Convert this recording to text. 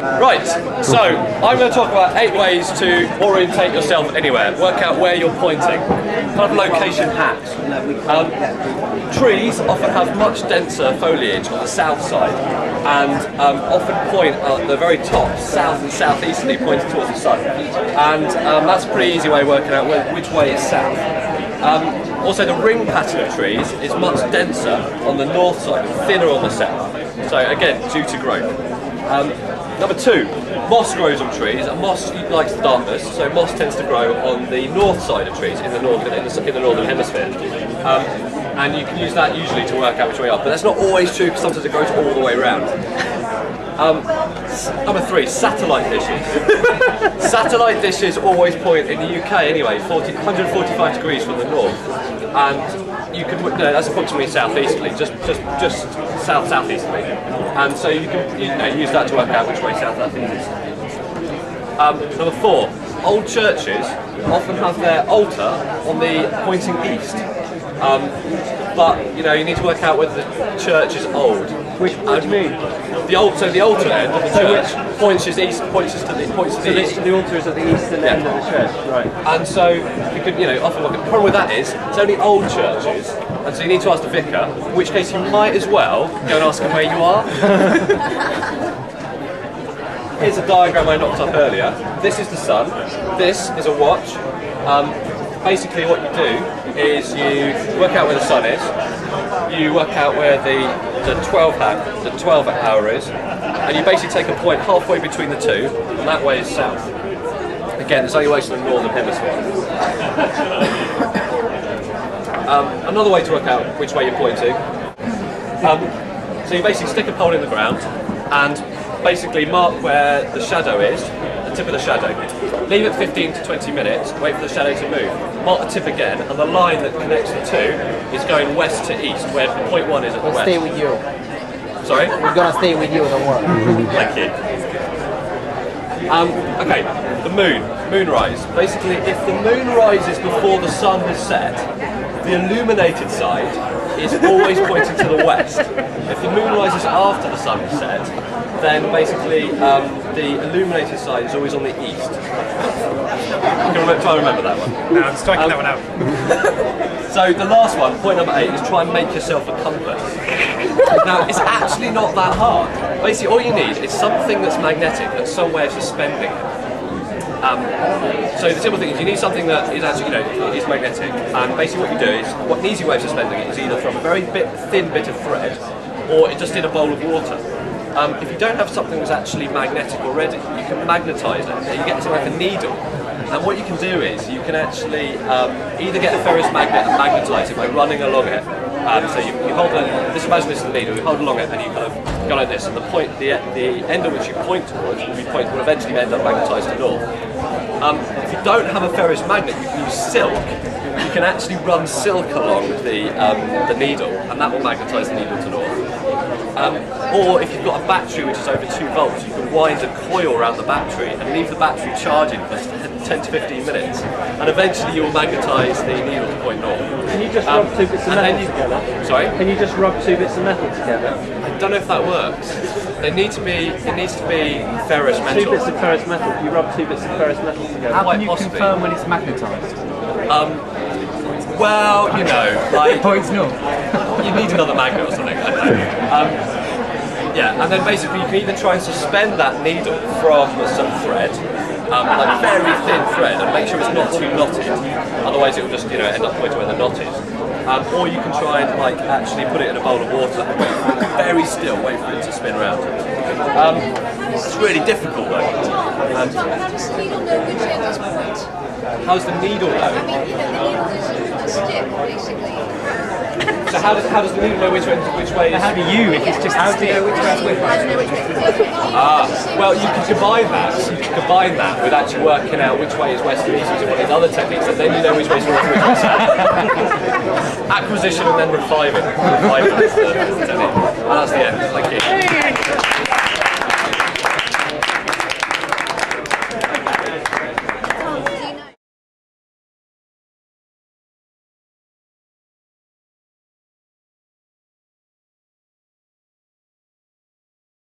Right, so I'm going to talk about 8 ways to orientate yourself anywhere, work out where you're pointing, kind of location hacks. Trees often have much denser foliage on the south side and often point at the very top, south and southeasterly, pointing towards the sun. And that's a pretty easy way of working out which way is south. Also, the ring pattern of trees is much denser on the north side and thinner on the south. So again, due to growth. Number 2, moss grows on trees, and moss likes the darkness, so moss tends to grow on the north side of trees in the northern hemisphere. And you can use that usually to work out which way up, but that's not always true because sometimes it grows all the way around. Number 3, satellite dishes. Satellite dishes always point, in the UK anyway, 145 degrees from the north, and you can, that's approximately southeasterly, just southeasterly, and so you can use that to work out which way southeast is. Number 4, old churches often have their altar on the pointing east. But you need to work out whether the church is old. What do you mean? The altar end of the church points to the east. So the altar is at the eastern end of the church, right? And so you could, often look at the problem with that is it's only old churches, and so you need to ask the vicar. In which case you might as well go and ask him where you are. Here's a diagram I knocked up earlier. This is the sun. This is a watch. Basically what you do is you work out where the sun is, you work out where the 12 hour is, and you basically take a point halfway between the two, and that way is south. Again, it's only ways to the northern hemisphere. Another way to work out which way you're pointing. So you basically stick a pole in the ground and basically mark where the shadow is, the tip of the shadow. Leave it 15 to 20 minutes, wait for the shadow to move. Mark the tip again, and the line that connects the two is going west to east, where point 1 is at the west. We'll stay with you. Sorry? We're gonna stay with you, don't worry. Thank you. Okay, the moonrise. Basically, if the moon rises before the sun has set, the illuminated side is always pointing to the west. If the moon rises after the sun has set, then basically the illuminated side is always on the east. You can try and remember that one. No, I'm striking that one out. So the last one, point number 8, is try and make yourself a compass. Now, it's actually not that hard. Basically, all you need is something that's magnetic and some way of suspending it. So the simple thing is you need something that is actually, is magnetic, and basically what you do is, an easy way of suspending it is either from a very thin bit of thread, or just in a bowl of water. If you don't have something that's actually magnetic already, you can magnetise it. You get something like a needle, and what you can do is you can actually either get a ferrous magnet and magnetise it by running along it. So you hold it, imagine this is the needle, you hold along it and you kind of go like this, and the end at which you point towards will eventually end up magnetised to north. If you don't have a ferrous magnet, you can use silk. You can actually run silk along the needle, and that will magnetise the needle to north. Or if you've got a battery which is over 2 volts, you can wind a coil around the battery and leave the battery charging for 10 to 15 minutes, and eventually you will magnetise the needle to point north. Can you just rub 2 bits of metal together? Sorry? Can you just rub 2 bits of metal together? I don't know if that works. It needs to be ferrous metal. 2 bits of ferrous metal. You rub 2 bits of ferrous metal together. How can you confirm when it's magnetised? Well, like... Points north. You need another magnet or something, I don't know. Yeah, and then basically you can either try and suspend that needle from some thread, like very thin thread, and make sure it's not too knotted, otherwise it will just end up pointing where the knot is. Or you can try and actually put it in a bowl of water, very still, wait for it to spin around. It's really difficult though. Does the needle know which end is point? How's the needle know? I mean, the needle is a stick, basically. So how does the needle know which way is? How do you? If it's just How do you know which way is which way? Well, you can combine that. You can combine that with actually working out which way is west and east using one of these other techniques, and then you know which way is north and which way is south. Acquisition and then refinement. Refinement is the technique. And that's the end. Thank you.